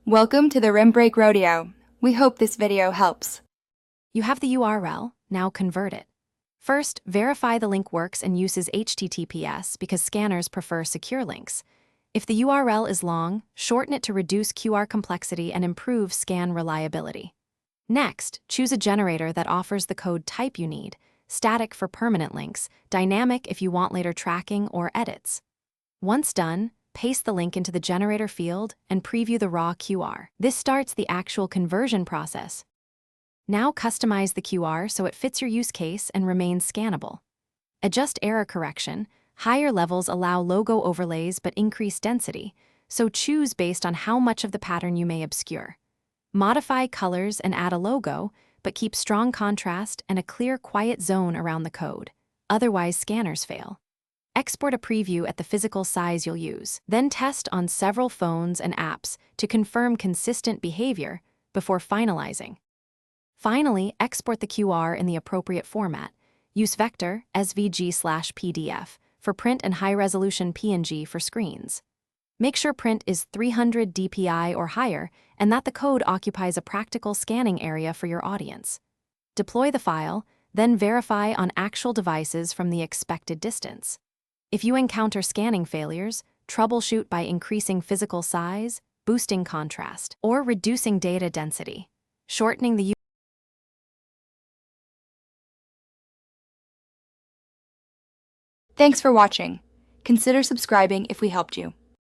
Welcome to the Rim Break Rodeo. We hope this video helps. You have the URL, now convert it. First, verify the link works and uses HTTPS because scanners prefer secure links. If the URL is long, shorten it to reduce QR complexity and improve scan reliability. Next, choose a generator that offers the code type you need, static for permanent links, dynamic if you want later tracking or edits. Once done, paste the link into the generator field and preview the raw QR. This starts the actual conversion process. Now customize the QR so it fits your use case and remains scannable. Adjust error correction. Higher levels allow logo overlays but increase density, so choose based on how much of the pattern you may obscure. Modify colors and add a logo, but keep strong contrast and a clear, quiet zone around the code. Otherwise, scanners fail. Export a preview at the physical size you'll use. Then test on several phones and apps to confirm consistent behavior before finalizing. Finally, export the QR in the appropriate format. Use vector, SVG/PDF for print and high-resolution PNG for screens. Make sure print is 300 dpi or higher and that the code occupies a practical scanning area for your audience. Deploy the file, then verify on actual devices from the expected distance. If you encounter scanning failures, troubleshoot by increasing physical size, boosting contrast, or reducing data density. Shortening the Thanks for watching. Consider subscribing if we helped you.